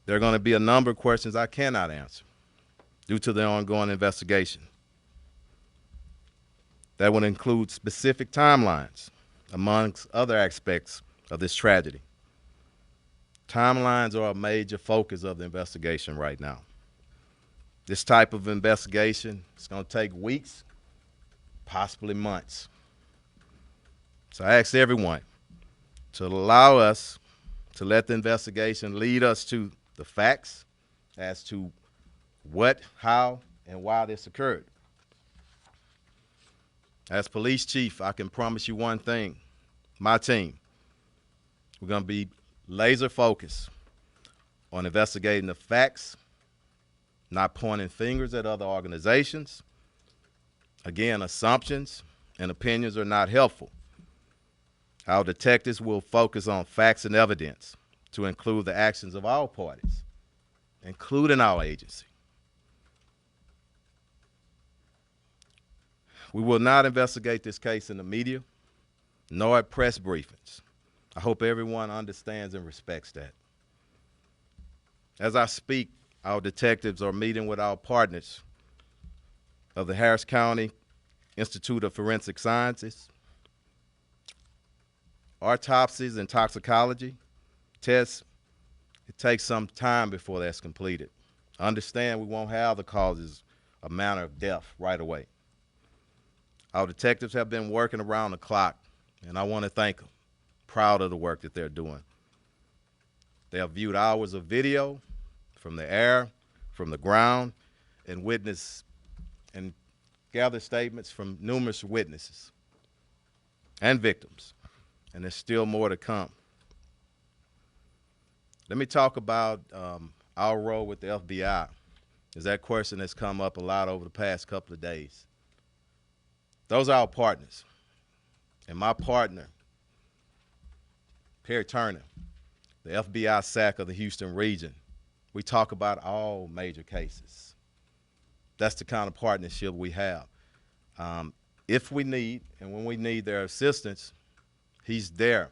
There are going to be a number of questions I cannot answer due to the ongoing investigation. That would include specific timelines, amongst other aspects of this tragedy. Timelines are a major focus of the investigation right now. This type of investigation is going to take weeks, possibly months. So I ask everyone to allow us to let the investigation lead us to the facts as to what, how, and why this occurred. As police chief, I can promise you one thing. My team, we're going to be laser focused on investigating the facts, not pointing fingers at other organizations. Again, assumptions and opinions are not helpful. Our detectives will focus on facts and evidence to include the actions of all parties, including our agency. We will not investigate this case in the media, nor at press briefings. I hope everyone understands and respects that. As I speak, our detectives are meeting with our partners of the Harris County Institute of Forensic Sciences. Autopsies and toxicology tests, it takes some time before that's completed. Understand we won't have the causes or manner of death right away. Our detectives have been working around the clock, and I want to thank them. Proud of the work that they're doing. They have viewed hours of video from the air, from the ground, and witnessed and gathered statements from numerous witnesses and victims. And there's still more to come. Let me talk about our role with the FBI, because that question has come up a lot over the past couple of days. Those are our partners. And my partner, Perry Turner, the FBI SAC of the Houston region, we talk about all major cases. That's the kind of partnership we have. If we need, and when we need their assistance, he's there.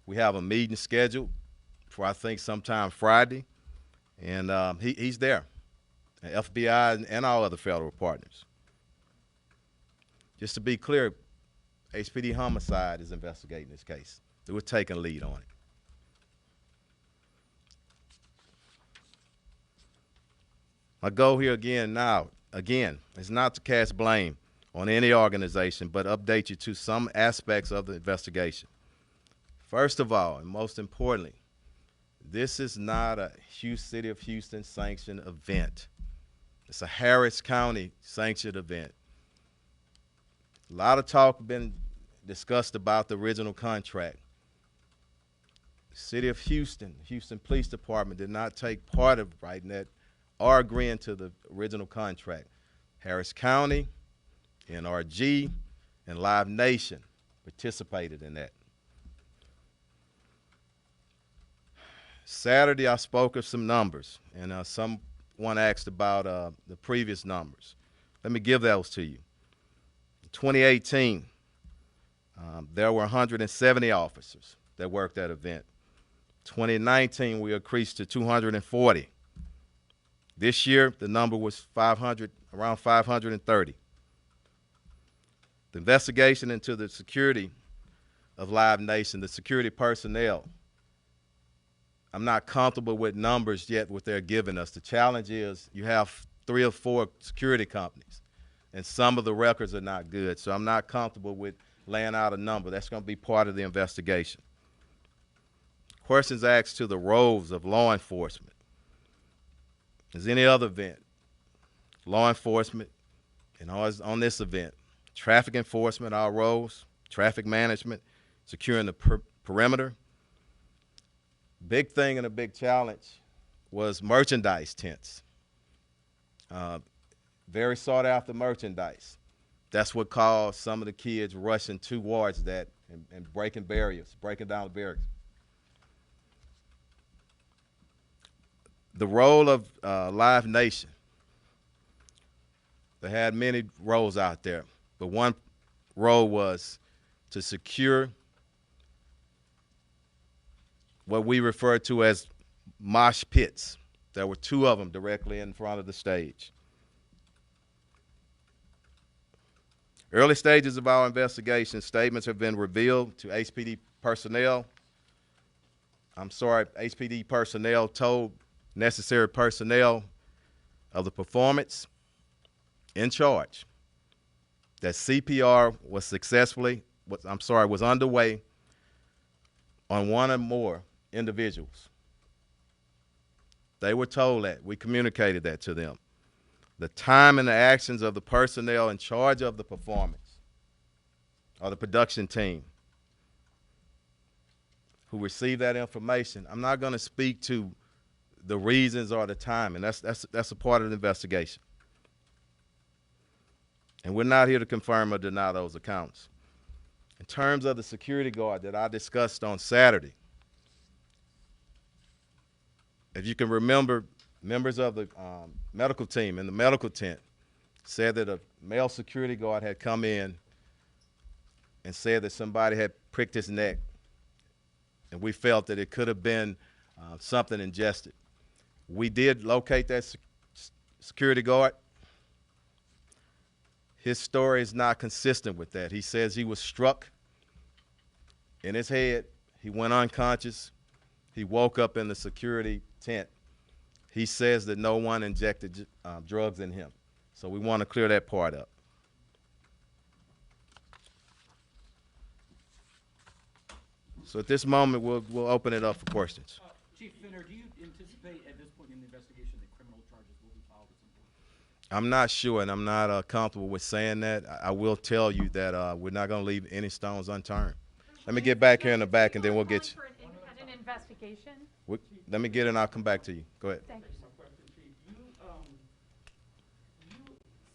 We have a meeting scheduled for, I think, sometime Friday, and he's there, the FBI and all other federal partners. Just to be clear, HPD Homicide is investigating this case. We're taking lead on it. My goal here again, is not to cast blame on any organization, but update you to some aspects of the investigation. First of all, and most importantly, this is not a City of Houston sanctioned event. It's a Harris County sanctioned event. A lot of talk been discussed about the original contract. City of Houston, Houston Police Department did not take part of writing that or agreeing to the original contract. Harris County, NRG, and Live Nation participated in that. Saturday, I spoke of some numbers, and someone asked about the previous numbers. Let me give those to you. In 2018, there were 170 officers that worked that event. 2019, we increased to 240. This year, the number was around 530. The investigation into the security of Live Nation, the security personnel, I'm not comfortable with numbers yet what they're giving us. The challenge is you have 3 or 4 security companies, and some of the records are not good. So I'm not comfortable with laying out a number. That's going to be part of the investigation. Questions asked to the roles of law enforcement. As any other event, law enforcement, and on this event, traffic enforcement, our roles, traffic management, securing the perimeter. Big thing and a big challenge was merchandise tents. Very sought after merchandise. That's what caused some of the kids rushing towards that and breaking barriers, breaking down the barriers. The role of Live Nation. They had many roles out there, but one role was to secure what we refer to as mosh pits, There were 2 of them directly in front of the stage. Early stages of our investigation, statements have been revealed to HPD personnel. HPD personnel told necessary personnel of the performance in charge that CPR was underway on 1 or more individuals. They were told that. We communicated that to them. The time and the actions of the personnel in charge of the performance, or the production team, who received that information. I'm not going to speak to the reasons or the timing. That's a part of the investigation. And we're not here to confirm or deny those accounts. In terms of the security guard that I discussed on Saturday, if you can remember, members of the medical team in the medical tent said that a male security guard had come in and said that somebody had pricked his neck, and we felt that it could have been something ingested. We did locate that security guard. His story is not consistent with that. He says he was struck in his head. He went unconscious. He woke up in the security tent. He says that no one injected drugs in him. So we want to clear that part up. So at this moment, we'll open it up for questions. Chief Finner, do you anticipate at this point in the investigation that criminal charges will be filed at some point? I'm not sure, and I'm not comfortable with saying that. I will tell you that we're not going to leave any stones unturned. Let me get back here in the back, and then we'll get you. For an independent investigation? Let me get it, and I'll come back to you. Go ahead. Thank you. My question, Chief. You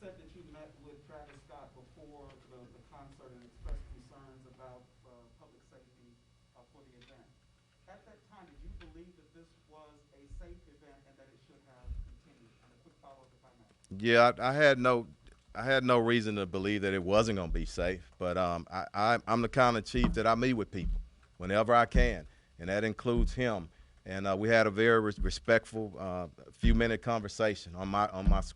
said that you met with Travis Scott before the concert and expressed concerns about public safety for the event. At that time, did you believe that this was a safe event and that it should have continued? And a quick follow-up, if I may. Yeah, I had no reason to believe that it wasn't going to be safe, but I'm the kind of chief that I meet with people whenever I can, and that includes him. And we had a very respectful, few-minute conversation on my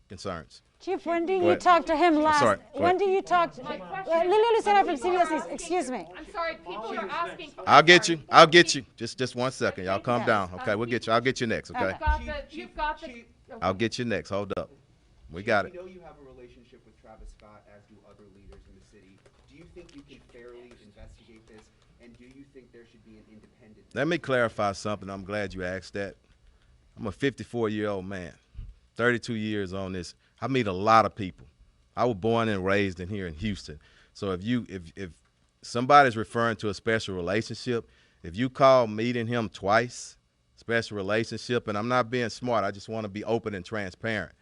concerns. Chief, when do you talk to him last? Sorry, When do you talk to Lily Lucena from CBS? Excuse me. I'm sorry, people are asking. I'll get you. Just 1 second. Y'all calm down. Okay, we'll get you. I'll get you next, okay? You've got the. I'll get you next. Hold up. We got it. We know you have a relationship with Travis Scott, as do other leaders in the city. Do you think you can fairly investigate this, and do you think there should be an independent? Let me clarify something. I'm glad you asked that. I'm a 54-year-old man, 32 years on this. I meet a lot of people. I was born and raised in here in Houston. So if somebody's referring to a special relationship, if you call meeting him twice, special relationship, and I'm not being smart, I just want to be open and transparent.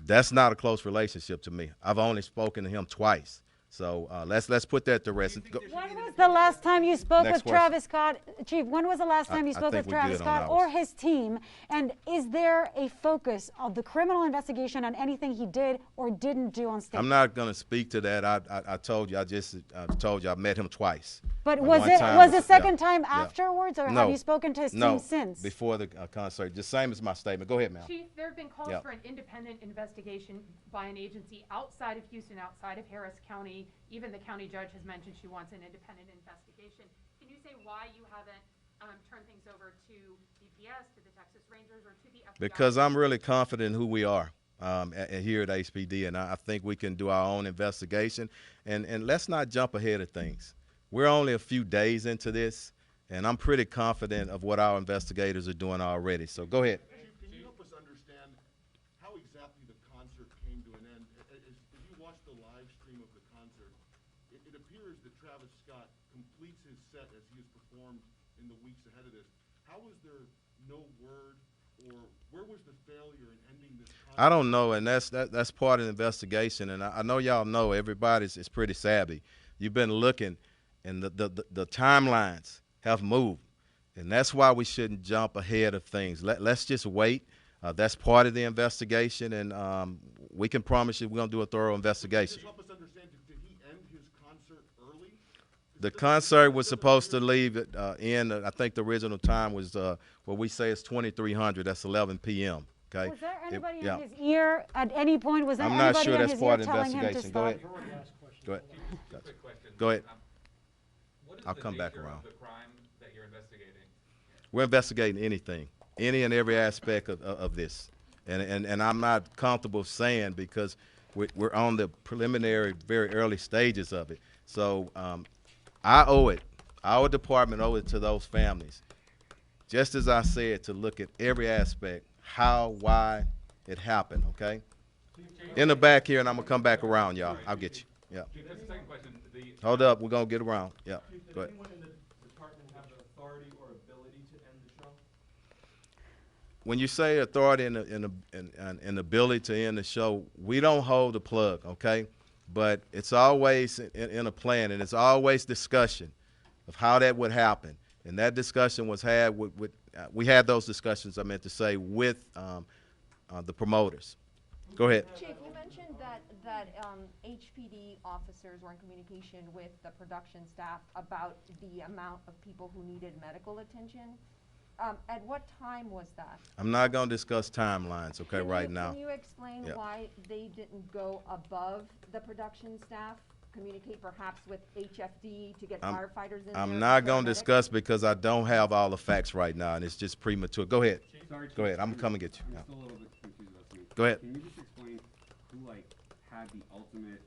That's not a close relationship to me. I've only spoken to him twice. So let's put that to rest. When was the last time you spoke Next with Travis Scott? Chief, when was the last time you spoke think with we're Travis good on Scott that or one. his team? And is there a focus of the criminal investigation on anything he did or didn't do on stage? I'm not going to speak to that. I told you. I just told you I met him twice. But One was time the second time yeah. afterwards, or No. have you spoken to his team since? Before the concert. The same as my statement. Go ahead, ma'am. Chief, there have been calls Yeah. for an independent investigation by an agency outside of Houston, outside of Harris County. Even the county judge has mentioned she wants an independent investigation. Can you say why you haven't turned things over to DPS, to the Texas Rangers, or to the FBI? Because I'm really confident in who we are here at HPD, and I think we can do our own investigation. And let's not jump ahead of things. We're only a few days into this, and I'm pretty confident of what our investigators are doing already. So go ahead. Can you help us understand how exactly the concert came to an end? If you watch the live stream of the concert, it appears that Travis Scott completes his set as he has performed in the weeks ahead of this. How was there no word, or where was the failure in ending this concert? I don't know, and that's part of the investigation. And I know y'all know everybody's is pretty savvy. You've been looking, and the timelines have moved, and that's why we shouldn't jump ahead of things. Let's just wait. That's part of the investigation, and we can promise you we're going to do a thorough investigation. Just help us understand, did he end his concert early? The concert was supposed to leave at, I think the original time was, what we say is 2300, that's 11 p.m., okay? Was there It- anybody yeah. in his ear at any point? Was there I'm not anybody sure in that's his part ear of the telling him to investigation. Go stop? ahead. Go ahead. Quick question. Go ahead. What is I'll the come back nature around. of the crime that you're investigating? We're investigating anything, any and every aspect of this. And I'm not comfortable saying because we're on the preliminary, very early stages of it. So I owe it, our department owe it to those families, just as I said, to look at every aspect, how, why it happened, okay? In the back here, and I'm going to come back around, y'all. I'll get you. Yeah. Chief, that's the second question. Hold up, we're going to get around. Yeah, Chief, go does ahead. anyone in the department have the authority or ability to end the show? When you say authority and ability to end the show, we don't hold the plug, okay? But it's always in a plan, and it's always discussion of how that would happen. And that discussion was had we had those discussions, I meant to say, with the promoters. Go ahead. Chief, you mentioned that HPD officers were in communication with the production staff about the amount of people who needed medical attention. At what time was that? I'm not going to discuss timelines, okay, right now. Can you explain Yeah. why they didn't go above the production staff? Communicate perhaps with HFD to get firefighters in there? I'm not going to paramedics? discuss because I don't have all the facts right now, and it's just premature. Go ahead. Sorry, Go Chief, ahead. I'm coming to get you. I'm Yeah. still a little bit confused about something. Go ahead. Can you just explain who, like, had the ultimate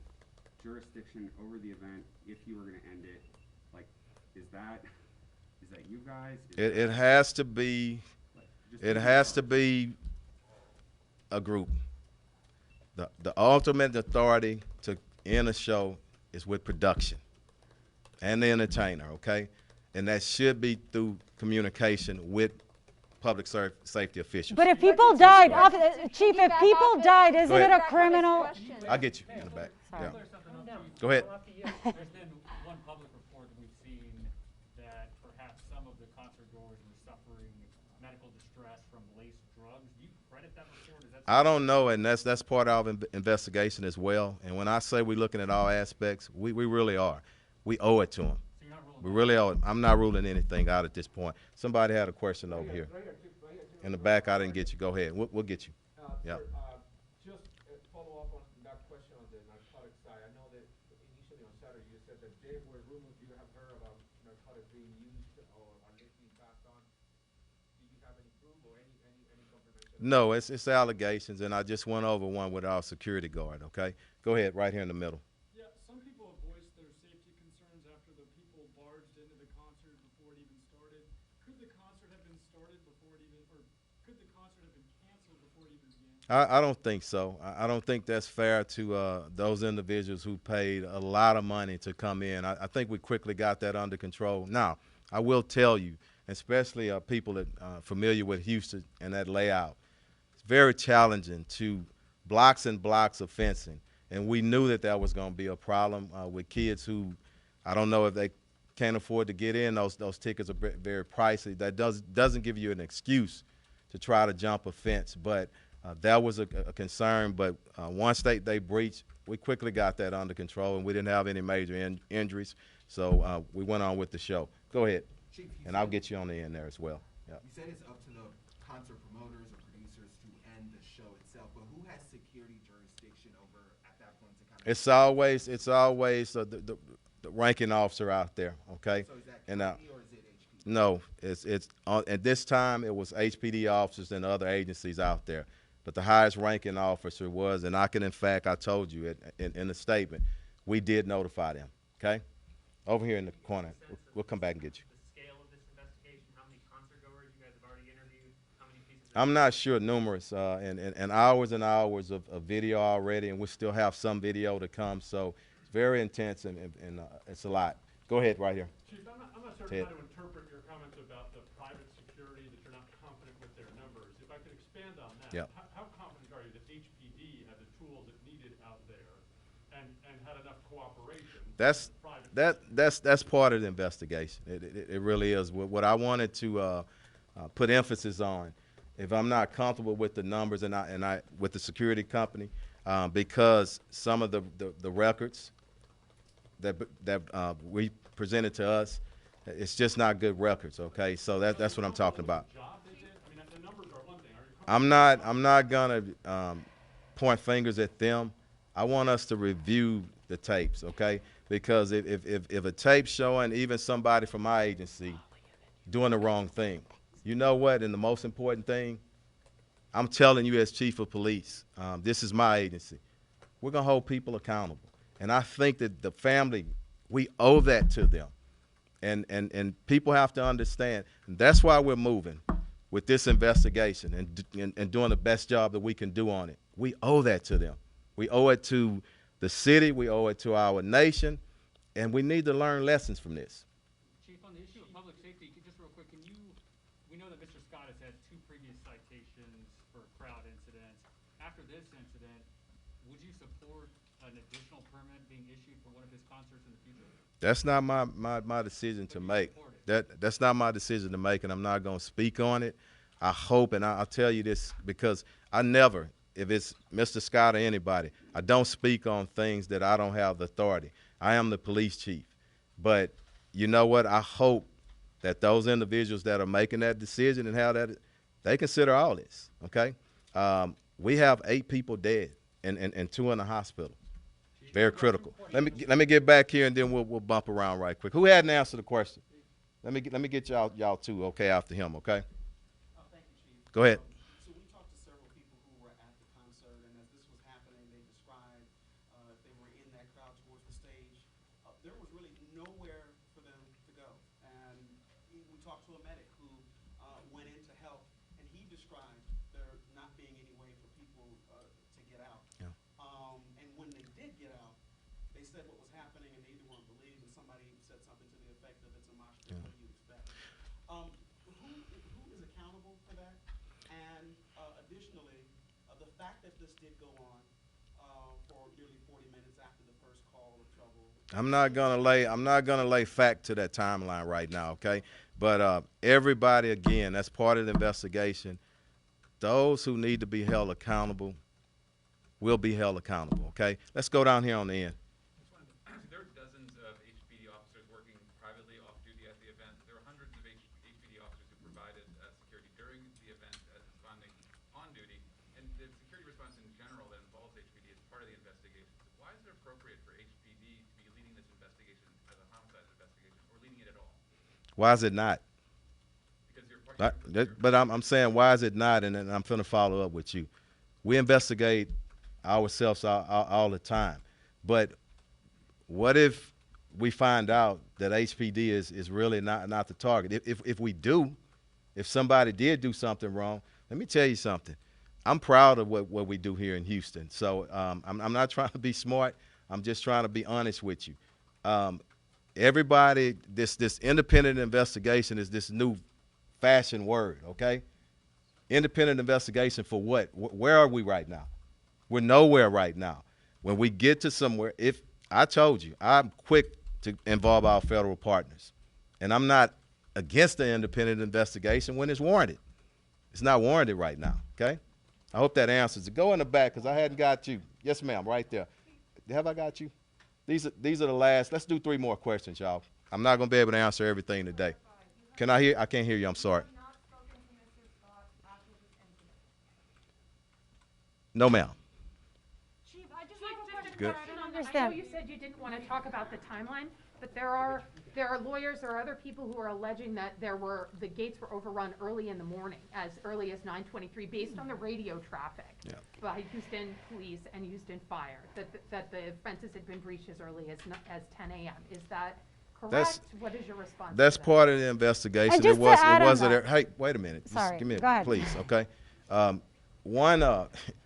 jurisdiction over the event if you were gonna end it? Like, is that you guys? It has to be. It has to be a group. The ultimate authority to end a show is with production and the entertainer, okay? And that should be through communication with public safety officials. But if people died, Chief, Chief, can you if back people off it? died, isn't Go it ahead. a criminal? Question. I'll get you in the back. Sorry. Yeah. Clear something up, Chief. Go ahead. There's been one public report that we've seen that perhaps some of the concert goers were suffering medical distress from laced drugs. Do you credit that report? Is that I don't know, and that's part of our investigation as well. And when I say we're looking at all aspects, we really are. We owe it to them. so you're not ruling We really owe it. I'm not ruling anything out at this point. Somebody had a question over here. In the back, I didn't get you. Go ahead. We'll get you. Yeah. Sir, just follow up on that question on the narcotic side. I know that initially on Saturday you said that there were rumors you have heard about narcotics being used or at least being passed on. Do you have any proof or any confirmation? No, it's allegations, and I just went over one with our security guard, okay? Go ahead, right here in the middle. Yeah, some people have voiced their safety concerns after the people barged into the concert before it even started. Could the concert have been started before it even, or could the concert have been canceled before it even began? I don't think so. I don't think that's fair to those individuals who paid a lot of money to come in. I think we quickly got that under control. Now, I will tell you, especially people that are familiar with Houston and that layout, it's very challenging to blocks and blocks of fencing. And we knew that was going to be a problem with kids who, I don't know if they can't afford to get in. Those tickets are very pricey. That doesn't give you an excuse to try to jump a fence. But that was a concern. But once they breached, we quickly got that under control, and we didn't have any major injuries. So we went on with the show. Go ahead, Chief, you and I'll said- get you on the end there as well. Yeah. You said it's up to the concert promoters or producers to end the show itself, but who has security jurisdiction over at that point to kind of? It's always the ranking officer out there. Okay. So is that And county or is it HPD? no, it's at this time it was HPD officers and other agencies out there, but the highest ranking officer was, and I told you in the statement, we did notify them. Okay. Over here in the corner, we'll come back and get you. the scale of this investigation? How many concert goers you guys have already interviewed? How many pieces of I'm not sure, numerous, and hours and hours of video already, and we still have some video to come, so it's very intense, and it's a lot. Go ahead, right here. Chief, I'm not certain Ted. how to interpret your comments about the private security, that you're not confident with their numbers. If I could expand on that. Yeah. How confident are you that HPD had the tools it needed out there and had enough cooperation? That's with private that's part of the investigation. It really is. What I wanted to put emphasis on, if I'm not comfortable with the numbers and I with the security company, because some of the records that we presented to us, it's just not good records. Okay, so that's what I'm talking about. Job they did? I mean, the numbers are one thing. Are you I'm not gonna point fingers at them. I want us to review the tapes, okay? Because if a tape showing even somebody from my agency doing the wrong thing, you know what? And the most important thing, I'm telling you as chief of police, this is my agency. We're gonna hold people accountable, and I think that the family, we owe that to them, and people have to understand. And that's why we're moving with this investigation and doing the best job that we can do on it. We owe that to them. We owe it to the city. We owe it to our nation, and we need to learn lessons from this. Chief, on the issue of public safety, just real quick, we know that Mr. Scott has had 2 previous citations for crowd incidents. After this incident, would you support an additional permit being issued for one of his concerts in the future? That's not my decision to make. That's not my decision to make, and I'm not going to speak on it. I hope, and I'll tell you this, because I never, if it's Mr. Scott or anybody, I don't speak on things that I don't have the authority. I am the police chief. But you know what? I hope that those individuals that are making that decision and how that, they consider all this, okay? We have 8 people dead and 2 in the hospital. Very critical. Let me get back here, and then we'll bump around right quick. Who hadn't answered the question? Let me get y'all too, okay, after him, okay? Thank you, Chief. Go ahead. So we talked to several people who were at the concert, and as this was happening, they described they were in that crowd towards the stage. There was really nowhere for them to go. And we talked to a medic who went in to help, and he described there not being any way for people to get out. Yeah. And when they did get out, they said what was happening, and they weren't believed, and somebody said something to the effect of it's a mosh pit. Yeah. What do you expect? Who is accountable for that? And additionally, the fact that this did go on for nearly 40 minutes after the first call of trouble. I'm not gonna lay fact to that timeline right now, okay? But everybody, again, that's part of the investigation. Those who need to be held accountable will be held accountable, okay? Let's go down here on the end. There are dozens of HPD officers working privately off-duty at the event. There are hundreds of HPD officers who provided security during the event as responding on duty. And the security response in general that involves HPD is part of the investigation. So why is it appropriate for HPD to be leading this investigation as a homicide investigation, or leading it at all? Why is it not? Because But I'm saying, why is it not? And I'm going to follow up with you. We investigate ourselves all the time. But what if we find out that HPD is really not the target? If we do, if somebody did do something wrong, let me tell you something. I'm proud of what we do here in Houston. So I'm not trying to be smart. I'm just trying to be honest with you. Everybody, this independent investigation is this new fashion word, okay? Independent investigation for what? Where are we right now? We're nowhere right now. When we get to somewhere, if I told you, I'm quick to involve our federal partners. And I'm not against the independent investigation when it's warranted. It's not warranted right now, okay? I hope that answers it. Go in the back, because I hadn't got you. Yes, ma'am, right there. Have I got you? These are the last. Let's do 3 more questions, y'all. I'm not going to be able to answer everything today. Can I hear? I can't hear you. I'm sorry. No, ma'am. Chief, I just have a question. Good. I don't Understand. understand. I know you said you didn't want to talk about the timeline, but there are lawyers or other people who are alleging that the gates were overrun early in the morning, as early as 9:23, based on the radio traffic by Houston Police and Houston Fire, that the fences had been breached as early as 10 a.m. Is that correct? What is your response? That's to that? part of the investigation. And just to add on that- Hey, wait a minute. Sorry, Just give me go ahead. please, okay?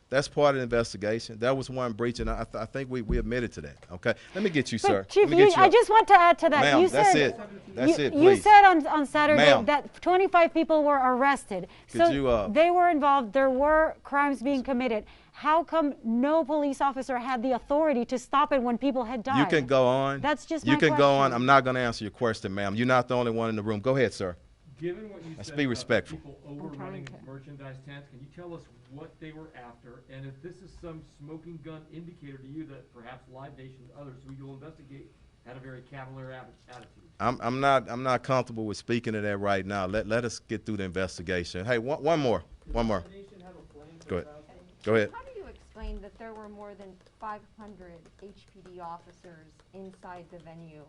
That's part of the investigation. That was one breach, and I think we admitted to that, okay? Let me get you, sir. But Chief, Let me get you I up. just want to add to that. Ma'am, You that's said, it. That's it, You please. said on Saturday Ma'am. that 25 people were arrested. Could So you, they were involved. There were crimes being committed. How come no police officer had the authority to stop it when people had died? You can go on. That's just You my can go on. question. I'm not going to answer your question, ma'am. You're not the only one in the room. Go ahead, sir. Given what you Let's said be about respectful. people trying overrunning to- merchandise tents, can you tell us what they were after? And if this is some smoking gun indicator to you that perhaps Live Nation and others who you'll investigate had a very cavalier attitude. I'm not comfortable with speaking to that right now. Let us get through the investigation. Hey, one more. One more. Go ahead. Go ahead. How do you explain that there were more than 500 HPD officers inside the venue,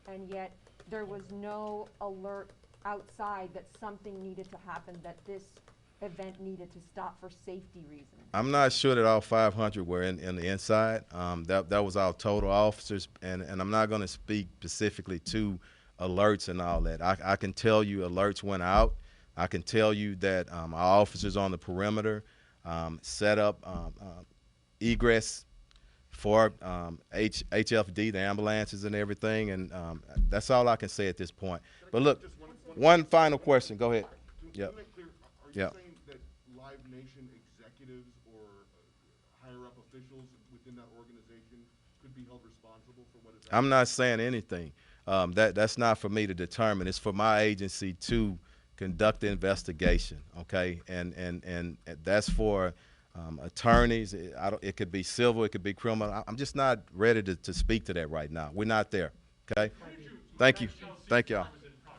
and yet there was no alert outside that something needed to happen, that this event needed to stop for safety reasons? I'm not sure that all 500 were in the inside. That was our total officers, and I'm not going to speak specifically to alerts and all that. I can tell you alerts went out. I can tell you that our officers on the perimeter set up egress for HFD, the ambulances and everything, and that's all I can say at this point. But look, one final question. Go ahead. Yep. To make clear, are you Yep. saying that Live Nation executives or higher-up officials within that organization could be held responsible for what is happening? I'm not saying anything. That's not for me to determine. It's for my agency to conduct the investigation, okay? And that's for attorneys. It could be civil, it could be criminal. I'm just not ready to speak to that right now. We're not there, okay? Thank you. Thank y'all.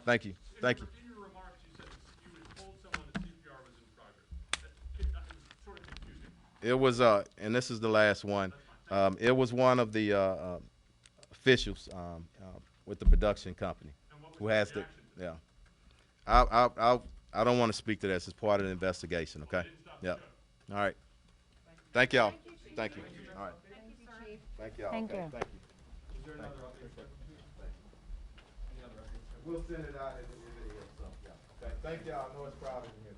Thank you. Thank you. In your remarks, you said that you had told someone that CPR was in progress. That was sort of confusing. It was, and this is the last one. It was one of the officials with the production company who has the, yeah. I don't want to speak to this. It's part of the investigation, okay? Yeah. All right. Thank y'all. Thank you. All right. Thank you, Chief. Thank y'all. Thank Okay, you. Thank you. Is there another update? Any other updates? We'll send it out in the video, so, yeah. Okay, thank y'all. I know it's crowded in here.